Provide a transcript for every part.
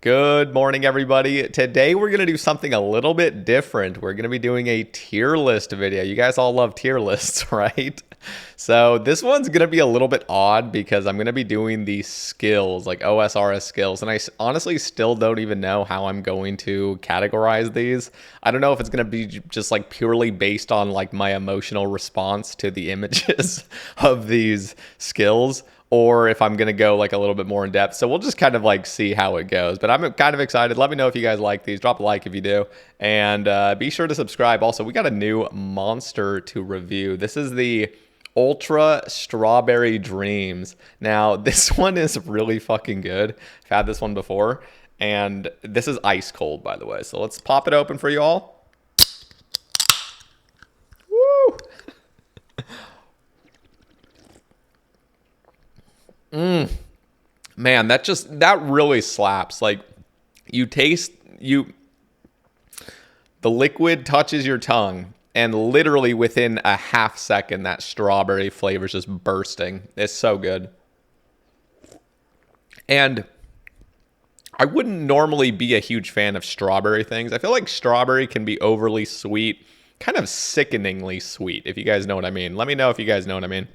Good morning, everybody. Today, we're going to do something a little bit different. We're going to be doing a tier list video. You guys all love tier lists, right? So this one's going to be a little bit odd because I'm going to be doing these skills, like OSRS skills. And I honestly still don't even know how I'm going to categorize these. I don't know if it's going to be just like purely based on like my emotional response to the images of these skills, or if I'm going to go like a little bit more in depth. So we'll just kind of like see how it goes. But I'm kind of excited. Let me know if you guys like these. Drop a like if you do. And be sure to subscribe. Also, we got a new monster to review. This is the Ultra Strawberry Dreams. Now, this one is really fucking good. I've had this one before. And this is ice cold, by the way. So let's pop it open for you all. Woo! Man, that really slaps. Like the liquid touches your tongue and literally within a half second that strawberry flavor is just bursting. It's so good. And I wouldn't normally be a huge fan of strawberry things. I feel like strawberry can be overly sweet, kind of sickeningly sweet, if you guys know what I mean. Let me know if you guys know what I mean.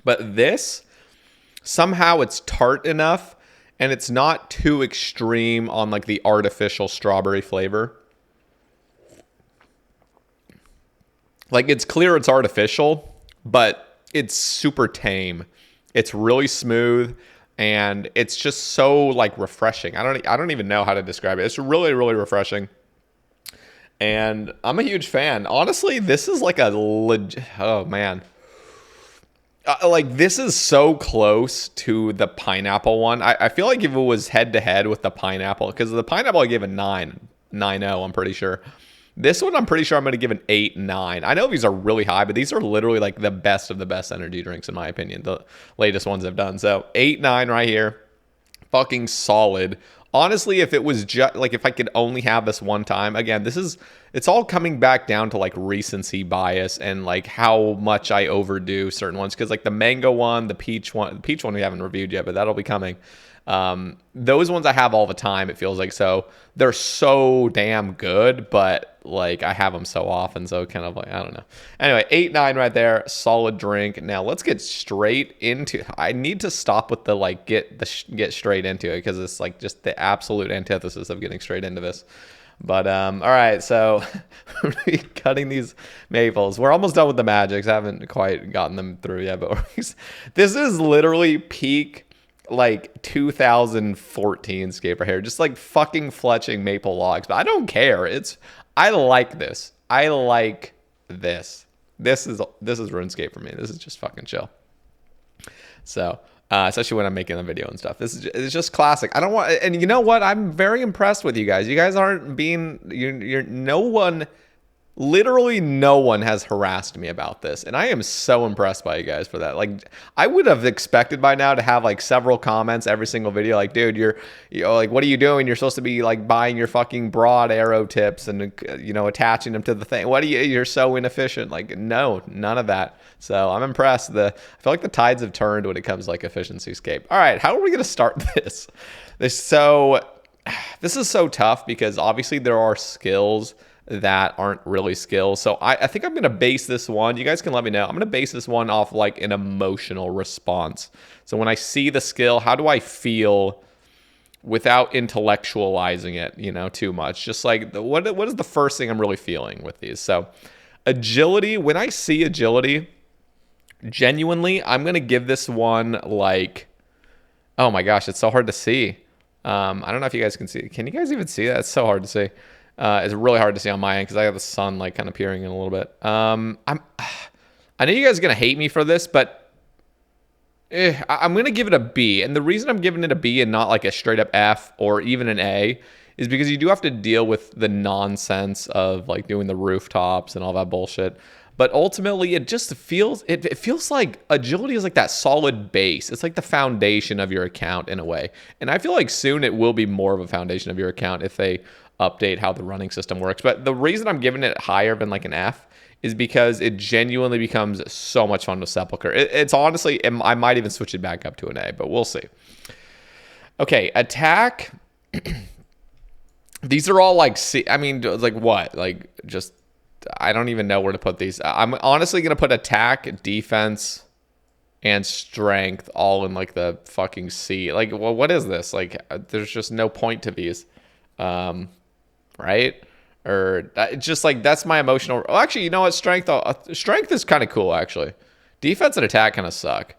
But this, somehow it's tart enough and it's not too extreme on like the artificial strawberry flavor. Like it's clear it's artificial, but it's super tame. It's really smooth and it's just so like refreshing. I don't even know how to describe it. It's really, really refreshing. And I'm a huge fan. Honestly, this is like oh man. Like this is so close to the pineapple one. I feel like if it was head to head with the pineapple, because the pineapple I gave a 9.0, I'm pretty sure. This one I'm pretty sure I'm going to give an 8.9. I know these are really high, but these are literally like the best of the best energy drinks in my opinion. The latest ones I've done. So 8.9 right here. Fucking solid. Honestly, if it was just like if I could only have this one time, again, it's all coming back down to like recency bias and like how much I overdo certain ones. Because like the mango one, the peach one we haven't reviewed yet, but that'll be coming. Those ones I have all the time, it feels like. So they're so damn good, but like I have them so often, so kind of like I don't know. Anyway, 8.9 right there, solid drink. Now let's get straight into. I need to stop with the like get straight into it because it's like just the absolute antithesis of getting straight into this. But all right, so we're cutting these maples. We're almost done with the magics. I haven't quite gotten them through yet, but this is literally peak like 2014 skate right here, just like fucking fletching maple logs. But I don't care. I like this. I like this. This is RuneScape for me. This is just fucking chill. So especially when I'm making a video and stuff. It's just classic. I don't want, and you know what? I'm very impressed with you guys. You guys aren't being, you're no one. Literally no one has harassed me about this, and I am so impressed by you guys for that. Like, I would have expected by now to have like several comments every single video, like, dude, you're like, what are you doing? You're supposed to be like buying your fucking broad arrow tips and attaching them to the thing. You're so inefficient. Like, no, none of that. So I'm impressed. I feel like the tides have turned when it comes to like efficiency scape. All right, how are we gonna start this? This is so tough because obviously there are skills that aren't really skills. So I think I'm going to base this one. You guys can let me know. I'm going to base this one off like an emotional response. So when I see the skill, how do I feel without intellectualizing it, too much? Just like what is the first thing I'm really feeling with these? So agility, when I see agility, genuinely, I'm going to give this one like, oh my gosh, it's so hard to see. I don't know if you guys can see it. Can you guys even see that? It's so hard to see. It's really hard to see on my end because I have the sun like kind of peering in a little bit. I know you guys are gonna hate me for this, but I'm gonna give it a B. And the reason I'm giving it a B and not like a straight up F or even an A is because you do have to deal with the nonsense of like doing the rooftops and all that bullshit. But ultimately, it just feels it feels like agility is like that solid base. It's like the foundation of your account in a way. And I feel like soon it will be more of a foundation of your account if they update how the running system works. But the reason I'm giving it higher than like an F is because it genuinely becomes so much fun with Sepulcher. It's honestly, I might even switch it back up to an A, but we'll see. Okay, attack. These are all like C. I mean, like what? Like just I don't even know where to put these. I'm honestly gonna put attack, defense, and strength all in like the fucking C. Like, well, what is this? Like, there's just no point to these, right? Or just like that's my emotional. Oh, actually, you know what? Strength is kind of cool actually. Defense and attack kind of suck.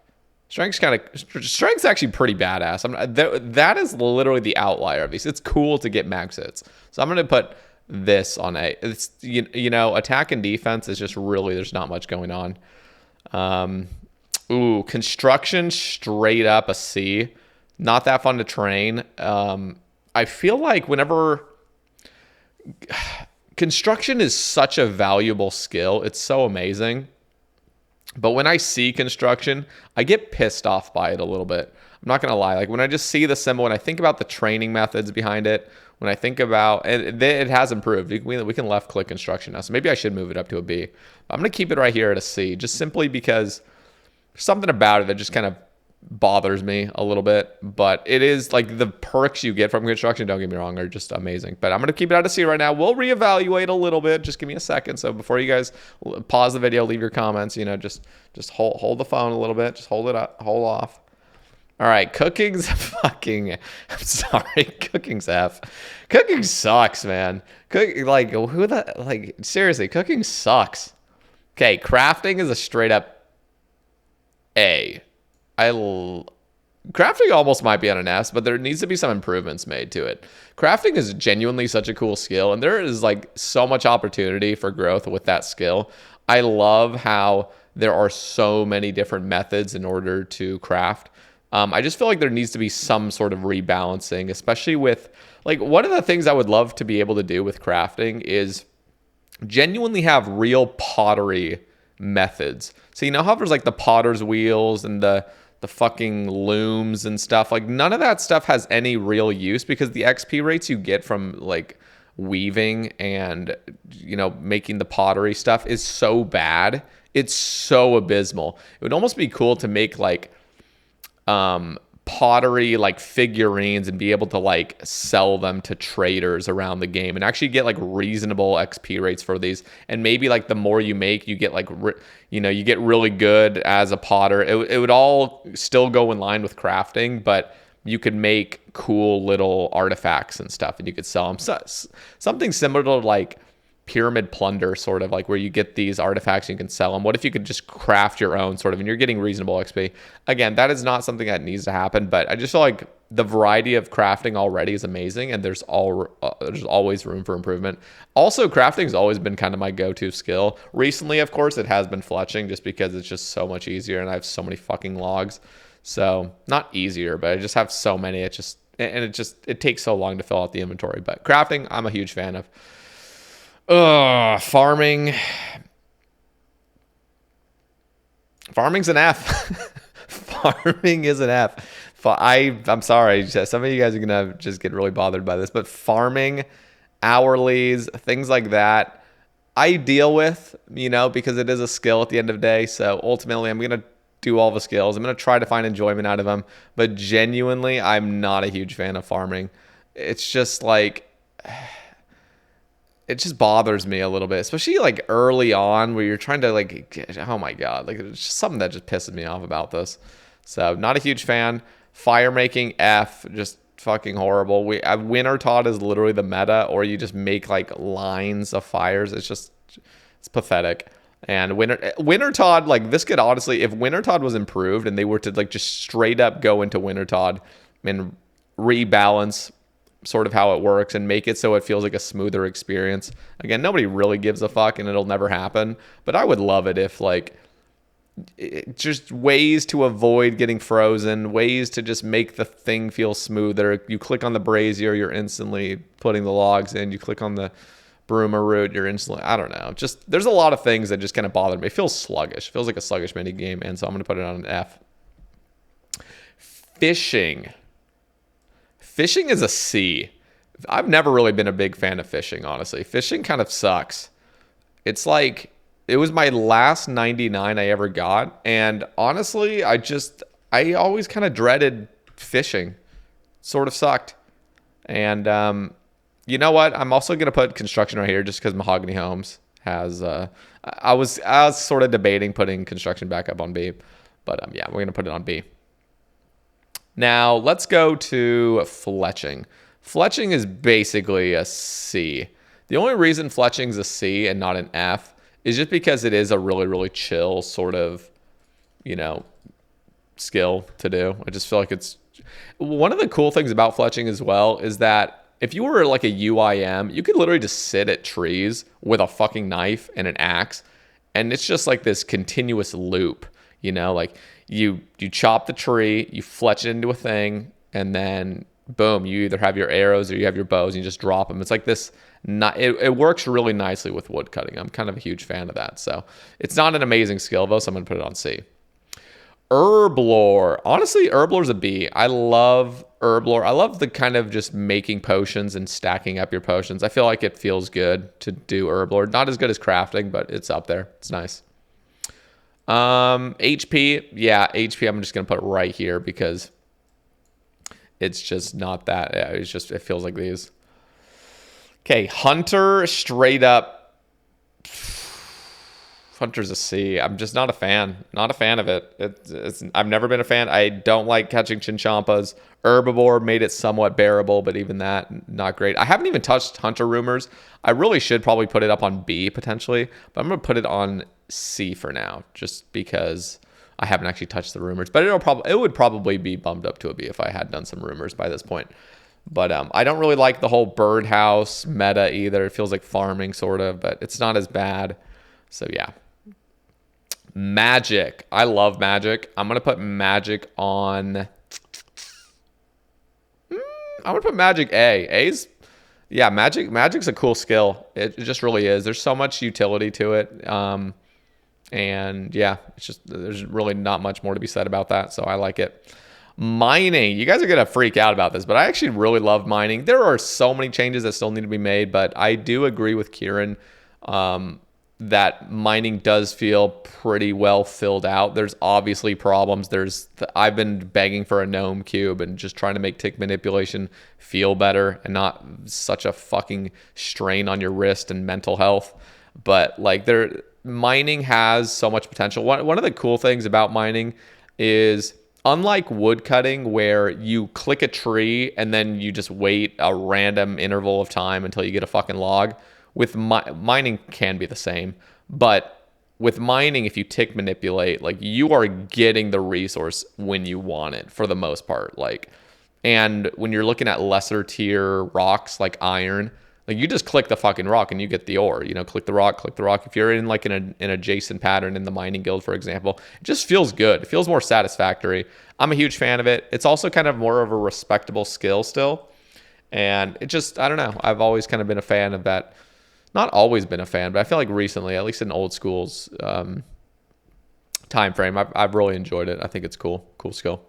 Strength's actually pretty badass. That is literally the outlier of these. It's cool to get max hits. So I'm gonna put this on A. It's you know attack and defense is just really there's not much going on. Construction straight up a C. Not that fun to train. I feel like whenever construction is such a valuable skill, it's so amazing. But when I see construction, I get pissed off by it a little bit. I'm not going to lie. Like when I just see the symbol, when I think about the training methods behind it, when I think about it has improved. We can left click construction now. So maybe I should move it up to a B. I'm going to keep it right here at a C just simply because there's something about it that just kind of bothers me a little bit, but it is like the perks you get from construction, don't get me wrong, are just amazing. But I'm going to keep it out of C right now. We'll reevaluate a little bit. Just give me a second. So before you guys pause the video, leave your comments, you know, just hold the phone a little bit. Just hold it up, hold off. All right, cooking's fucking, I'm sorry, cooking's F. Cooking sucks, man. Seriously, cooking sucks. Okay, crafting is a straight up A. Crafting almost might be on an S, but there needs to be some improvements made to it. Crafting is genuinely such a cool skill, and there is like so much opportunity for growth with that skill. I love how there are so many different methods in order to craft. I just feel like there needs to be some sort of rebalancing, especially with like one of the things I would love to be able to do with crafting is genuinely have real pottery methods. So you know how there's like the potter's wheels and the fucking looms and stuff. Like none of that stuff has any real use because the XP rates you get from like weaving and you know making the pottery stuff is so bad. It's so abysmal. It would almost be cool to make like pottery like figurines and be able to like sell them to traders around the game and actually get like reasonable XP rates for these. And maybe like the more you make, you get like you get really good as a potter. It would all still go in line with crafting, but you could make cool little artifacts and stuff and you could sell them. So, something similar to like pyramid plunder, sort of like where you get these artifacts and you can sell them. What if you could just craft your own sort of and you're getting reasonable XP? Again, that is not something that needs to happen, but I just feel like the variety of crafting already is amazing and there's always room for improvement. Also, crafting has always been kind of my go-to skill. Recently, of course, it has been fletching just because it's just so much easier and I have so many fucking logs. So not easier, but I just have so many. It takes so long to fill out the inventory. But crafting, I'm a huge fan of. Farming's an F. Farming is an F. I'm sorry. Some of you guys are going to just get really bothered by this, but farming, hourlies, things like that, I deal with, you know, because it is a skill at the end of the day. So ultimately, I'm going to do all the skills. I'm going to try to find enjoyment out of them. But genuinely, I'm not a huge fan of farming. It's just like... It just bothers me a little bit, especially like early on where you're trying to like, oh my God, like it's just something that just pisses me off about this. So not a huge fan. Fire making F, just fucking horrible. Winter Todd is literally the meta, or you just make like lines of fires. It's pathetic. And Winter Todd, like this could honestly, if Winter Todd was improved and they were to like just straight up go into Winter Todd and rebalance sort of how it works and make it so it feels like a smoother experience. Again, nobody really gives a fuck and it'll never happen, but I would love it if like just ways to avoid getting frozen, ways to just make the thing feel smoother. You click on the brazier, you're instantly putting the logs in. You click on the broomer root, you're instantly, I don't know. Just there's a lot of things that just kind of bother me. It feels sluggish. It feels like a sluggish mini game, and so I'm going to put it on an F. Fishing is a C. I've never really been a big fan of fishing, honestly. Fishing kind of sucks. It's like, it was my last 99 I ever got. And honestly, I always kind of dreaded fishing. Sort of sucked. And You know what? I'm also gonna put construction right here just because Mahogany Homes has. I was sort of debating putting construction back up on B, but yeah, we're gonna put it on B. Now let's go to fletching. Fletching is basically a C. The only reason fletching's a C and not an F is just because it is a really, really chill sort of, you know, skill to do. I just feel like it's one of the cool things about fletching as well is that if you were like a UIM, you could literally just sit at trees with a fucking knife and an axe, and it's just like this continuous loop, you know, like you chop the tree, you fletch it into a thing, and then boom, you either have your arrows or you have your bows and you just drop them. It's like this, it works really nicely with wood cutting. I'm kind of a huge fan of that. So it's not an amazing skill though, so I'm going to put it on C. Herb lore. Honestly, herb lore's a B. I love herb lore. I love the kind of just making potions and stacking up your potions. I feel like it feels good to do herb lore. Not as good as crafting, but it's up there. It's nice. HP. Yeah, HP I'm just going to put right here because it's just not that. Yeah, it feels like these. Okay, hunter, straight up. Hunter's a C. I'm just not a fan. Not a fan of it. I've never been a fan. I don't like catching chinchompas. Herbivore made it somewhat bearable, but even that, not great. I haven't even touched Hunter Rumors. I really should probably put it up on B potentially, but I'm going to put it on C for now, just because I haven't actually touched the rumors. But it would probably be bumped up to a B if I had done some rumors by this point. But I don't really like the whole birdhouse meta either. It feels like farming sort of, but it's not as bad. So yeah. Magic. I love magic. I'm going to put magic on... I'm going to put magic A. Yeah, magic's a cool skill. It just really is. There's so much utility to it. And yeah, it's just, there's really not much more to be said about that. So I like it. Mining. You guys are going to freak out about this, but I actually really love mining. There are so many changes that still need to be made, but I do agree with Kieran that mining does feel pretty well filled out. There's obviously problems. I've been begging for a gnome cube and just trying to make tick manipulation feel better and not such a fucking strain on your wrist and mental health. But like mining has so much potential. One of the cool things about mining is, unlike wood cutting where you click a tree and then you just wait a random interval of time until you get a fucking log, with mining can be the same. But with mining, if you tick manipulate, like you are getting the resource when you want it for the most part. Like, and when you're looking at lesser tier rocks like iron, like you just click the fucking rock and you get the ore. You know, click the rock. If you're in like an adjacent pattern in the mining guild, for example, it just feels good. It feels more satisfactory. I'm a huge fan of it. It's also kind of more of a respectable skill still. And it just, I don't know. I've always kind of been a fan of that. Not always been a fan, but I feel like recently, at least in old school's time frame, I've really enjoyed it. I think it's cool skill.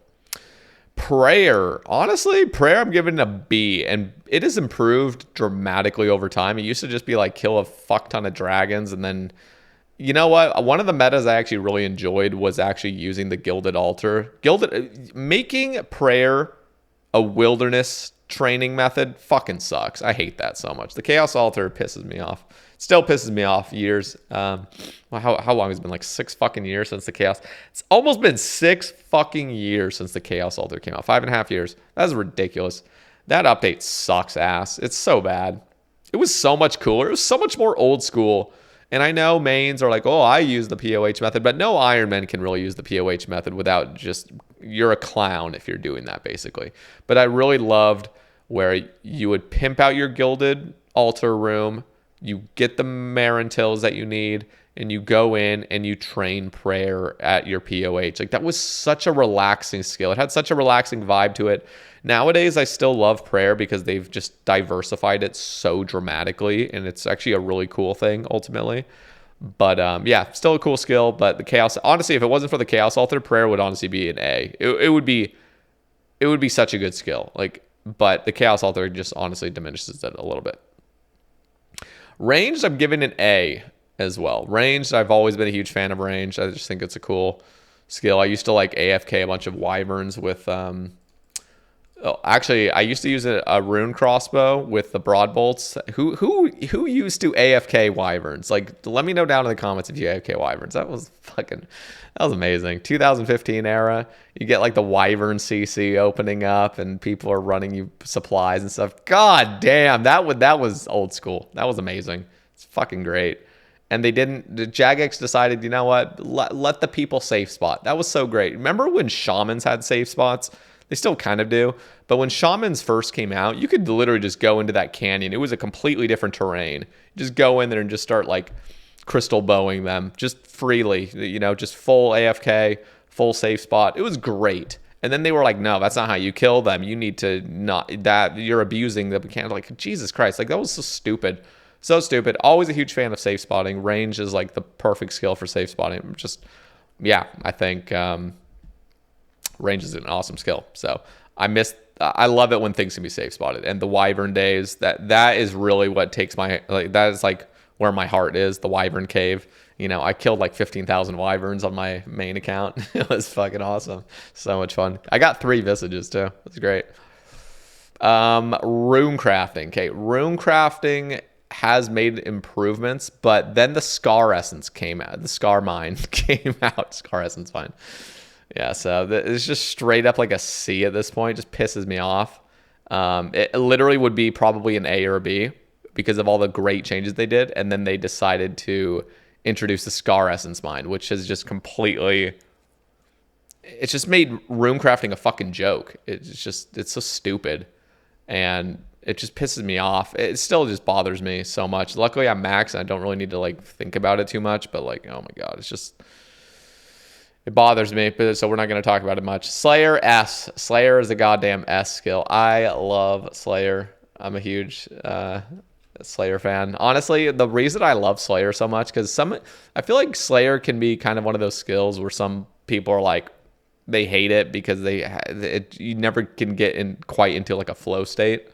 Prayer. Honestly, prayer I'm giving a B, and it has improved dramatically over time. It used to just be like kill a fuck ton of dragons, and then, you know what? One of the metas I actually really enjoyed was actually using the Gilded Altar. Making prayer a wilderness training method fucking sucks. I hate that so much. The Chaos Altar pisses me off. Still pisses me off years. How long has it been? Like 6 fucking years since the Chaos. It's almost been 6 fucking years since the Chaos Altar came out. 5.5 years. That's ridiculous. That update sucks ass. It's so bad. It was so much cooler. It was so much more old school. And I know mains are like, oh, I use the POH method, but no Ironman can really use the POH method without just, you're a clown if you're doing that, basically. But I really loved where you would pimp out your Gilded Altar room, you get the Marintills that you need, and you go in and you train prayer at your POH. Like, that was such a relaxing skill. It had such a relaxing vibe to it. Nowadays, I still love prayer because they've just diversified it so dramatically, and it's actually a really cool thing ultimately. But yeah, still a cool skill. But the Chaos, honestly, if it wasn't for the Chaos Altar, prayer would honestly be an A. It would be such a good skill. Like, but the Chaos Altar just honestly diminishes it a little bit. Ranged, I'm giving an A as well. Ranged, I've always been a huge fan of ranged. I just think it's a cool skill. I used to like AFK a bunch of wyverns with Oh, actually, I used to use a rune crossbow with the broad bolts. Who used to AFK wyverns? Like, let me know down in the comments if you AFK wyverns. That was amazing. 2015 era, you get like the wyvern CC opening up, and people are running you supplies and stuff. God damn, that was old school. That was amazing. It's fucking great. And they didn't. The Jagex decided, you know what? Let the people safe spot. That was so great. Remember when shamans had safe spots? They still kind of do. But when shamans first came out, you could literally just go into that canyon. It was a completely different terrain. Just go in there and just start like crystal bowing them just freely, just full AFK, full safe spot. It was great. And then they were like, no, that's not how you kill them. You need to not, that you're abusing the mechanic. Like, Jesus Christ. Like, that was so stupid. So stupid. Always a huge fan of safe spotting. Range is like the perfect skill for safe spotting. Just, yeah, I think range is an awesome skill. So I love it when things can be safe spotted. And the wyvern days, that is really what takes that is like where my heart is, the wyvern cave. I killed like 15,000 wyverns on my main account. It was fucking awesome. So much fun. I got 3 visages too. It's great. Rune crafting. Okay, rune crafting has made improvements, but then the Scar Essence came out. The Scar Mine came out. Scar Essence, fine. Yeah, so it's just straight up like a C at this point. It just pisses me off. It literally would be probably an A or a B because of all the great changes they did, and then they decided to introduce the Scar Essence Mine, which has just completely... It's just made rune crafting a fucking joke. It's so stupid, and it just pisses me off. It still just bothers me so much. Luckily, I'm max, and I don't really need to like think about it too much. But like, oh my god, it bothers me. But so we're not going to talk about it much. Slayer S. Slayer is a goddamn S skill. I love Slayer. I'm a huge Slayer fan. Honestly, the reason I love Slayer so much because I feel like Slayer can be kind of one of those skills where some people are like they hate it because you never can get quite into like a flow state.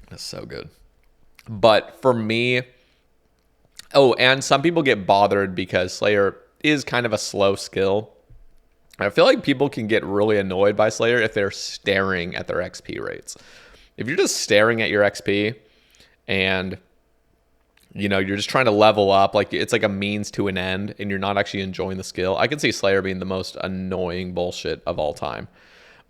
That's so good. But for me, and some people get bothered because Slayer is kind of a slow skill. I feel like people can get really annoyed by Slayer if they're staring at their XP rates. If you're just staring at your XP and you're just trying to level up, like it's like a means to an end and you're not actually enjoying the skill, I can see Slayer being the most annoying bullshit of all time.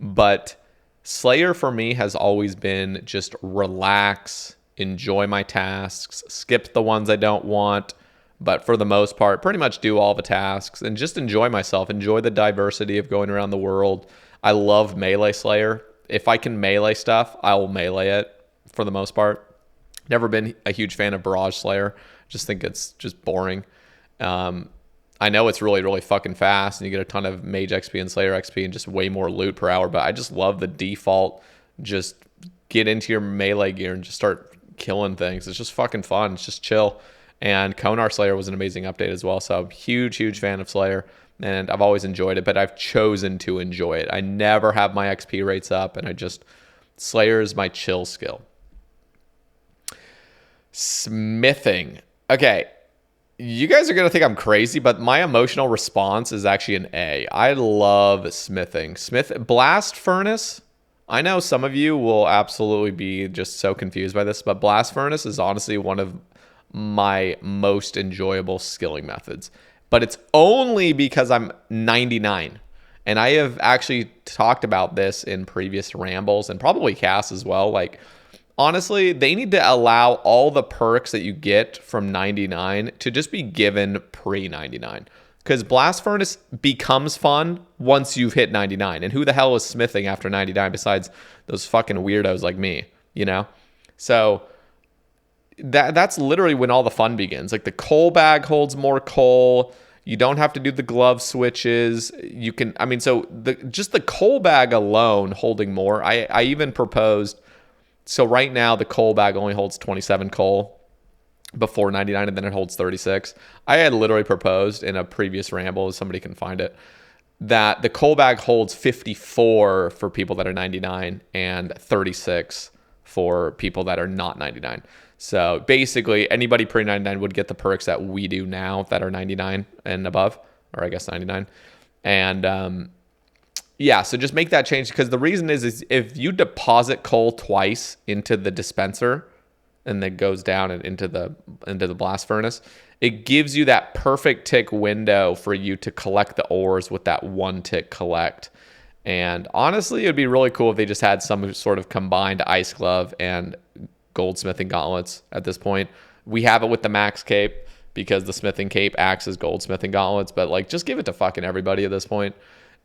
But Slayer for me has always been just relax, enjoy my tasks, skip the ones I don't want, but for the most part, pretty much do all the tasks and just enjoy myself, enjoy the diversity of going around the world. I love melee Slayer. If I can melee stuff, I will melee it for the most part. Never been a huge fan of Barrage Slayer. Just think it's just boring. I know it's really, really fucking fast and you get a ton of Mage XP and Slayer XP and just way more loot per hour, but I just love the default, just get into your melee gear and just start killing things. It's just fucking fun. It's just chill. And Konar Slayer was an amazing update as well, so huge, huge fan of Slayer, and I've always enjoyed it, but I've chosen to enjoy it. I never have my XP rates up, and Slayer is my chill skill. Smithing. Okay. You guys are going to think I'm crazy, but my emotional response is actually an A. I love smithing. Blast Furnace. I know some of you will absolutely be just so confused by this, but Blast Furnace is honestly one of my most enjoyable skilling methods. But it's only because I'm 99. And I have actually talked about this in previous rambles and probably casts as well. Like, honestly, they need to allow all the perks that you get from 99 to just be given pre-99. Because Blast Furnace becomes fun once you've hit 99. And who the hell is smithing after 99 besides those fucking weirdos like me, So that's literally when all the fun begins. Like the coal bag holds more coal. You don't have to do the glove switches. You can, just the coal bag alone holding more. I even proposed... So right now, the coal bag only holds 27 coal before 99, and then it holds 36. I had literally proposed in a previous ramble, somebody can find it, that the coal bag holds 54 for people that are 99 and 36 for people that are not 99. So basically, anybody pre-99 would get the perks that we do now that are 99 and above, or I guess 99. And Yeah, so just make that change, because the reason is if you deposit coal twice into the dispenser and then goes down and into the blast furnace, it gives you that perfect tick window for you to collect the ores with that one tick collect. And honestly, it would be really cool if they just had some sort of combined ice glove and goldsmithing gauntlets at this point. We have it with the max cape because the smithing cape acts as goldsmithing gauntlets, but like just give it to fucking everybody at this point.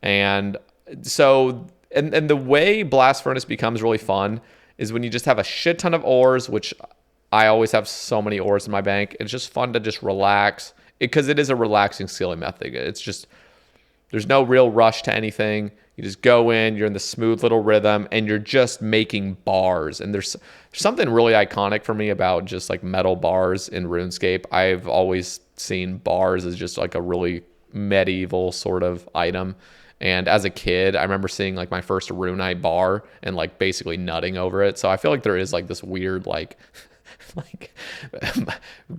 And so, and the way blast furnace becomes really fun is when you just have a shit ton of ores, which I always have so many ores in my bank. It's just fun to just relax, because it is a relaxing skilling method. It's just, there's no real rush to anything. You just go in, you're in the smooth little rhythm, and you're just making bars. And there's something really iconic for me about just like metal bars in RuneScape. I've always seen bars as just like a really medieval sort of item. And as a kid, I remember seeing like my first Runite bar and like basically nutting over it. So I feel like there is like this weird like like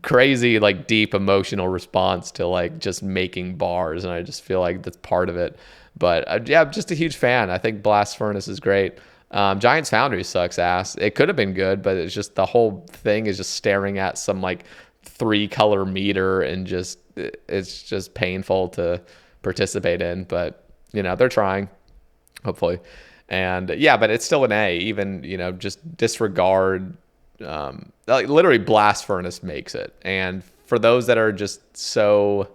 crazy like deep emotional response to like just making bars, and I just feel like that's part of it. But yeah, I'm just a huge fan. I think Blast Furnace is great. Giants Foundry sucks ass. It could have been good, but it's just the whole thing is just staring at some like 3-color meter, and just it's just painful to participate in. But you know, they're trying, hopefully. And yeah, but it's still an A. Even, you know, just disregard. Like literally Blast Furnace makes it. And for those that are just so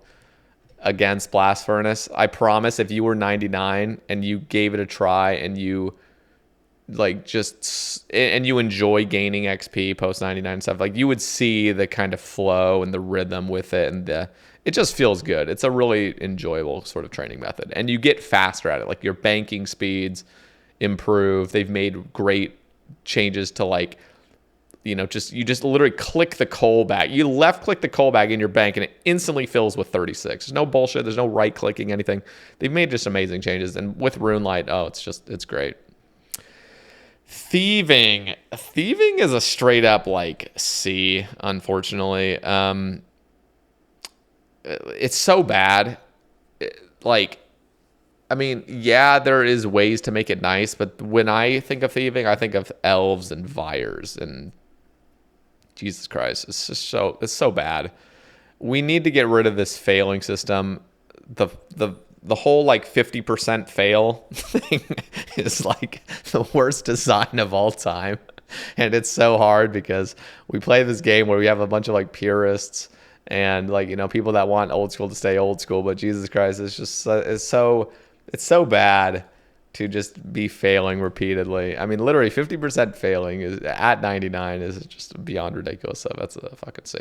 against Blast Furnace, I promise if you were 99 and you gave it a try and you like just, and you enjoy gaining XP post 99 stuff, like you would see the kind of flow and the rhythm with it, and it just feels good. It's a really enjoyable sort of training method, and you get faster at it. Like your banking speeds improve. They've made great changes to like, you know, you just literally click the coal bag. You left click the coal bag in your bank and it instantly fills with 36. There's no bullshit. There's no right clicking anything. They've made just amazing changes. And with RuneLite, it's great. Thieving is a straight up like C, unfortunately. It's so bad. I mean, yeah, there is ways to make it nice, but when I think of thieving, I think of elves and vyres, and Jesus Christ, it's so bad. We need to get rid of this failing system. The whole like 50% fail thing is like the worst design of all time. And it's so hard because we play this game where we have a bunch of like purists and like, you know, people that want old school to stay old school, but Jesus Christ, it's just, it's so bad to just be failing repeatedly. I mean, literally 50% failing is at 99 is just beyond ridiculous. So that's a fucking C.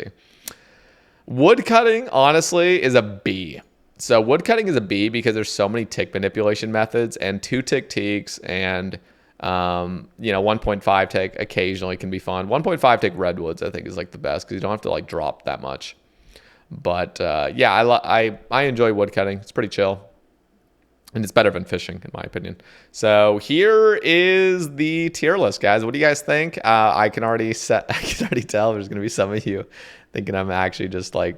Woodcutting, honestly, is a B. So woodcutting is a B because there's so many tick manipulation methods, and 2-tick teaks and 1.5 tick occasionally can be fun. 1.5 tick redwoods I think is like the best because you don't have to like drop that much. But yeah, I enjoy woodcutting. It's pretty chill. And it's better than fishing, in my opinion. So here is the tier list, guys. What do you guys think? I can already tell there's going to be some of you thinking I'm actually just like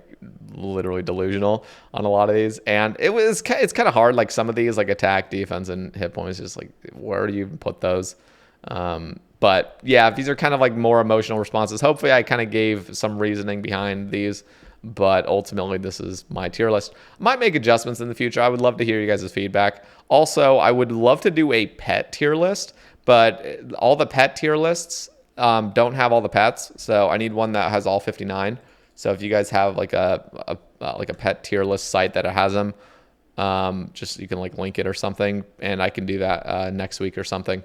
literally delusional on a lot of these. And it's kind of hard. Like some of these, like attack, defense, and hit points, just like where do you even put those? But yeah, these are kind of like more emotional responses. Hopefully, I kind of gave some reasoning behind these. But ultimately, this is my tier list. Might make adjustments in the future. I would love to hear you guys' feedback. Also, I would love to do a pet tier list, but all the pet tier lists don't have all the pets. So I need one that has all 59. So if you guys have like a pet tier list site that has them, just you can like link it or something, and I can do that next week or something.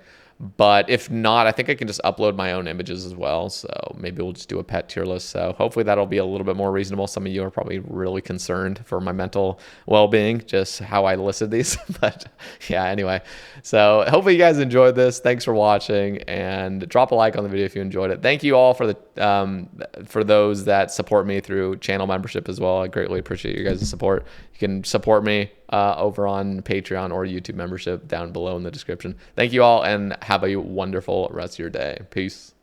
But if not, I think I can just upload my own images as well. So maybe we'll just do a pet tier list. So hopefully that'll be a little bit more reasonable. Some of you are probably really concerned for my mental well-being, just how I listed these. But yeah, anyway. So hopefully you guys enjoyed this. Thanks for watching, and drop a like on the video if you enjoyed it. Thank you all for those that support me through channel membership as well. I greatly appreciate you guys' support. You can support me over on Patreon or YouTube membership down below in the description. Thank you all, and have a wonderful rest of your day. Peace.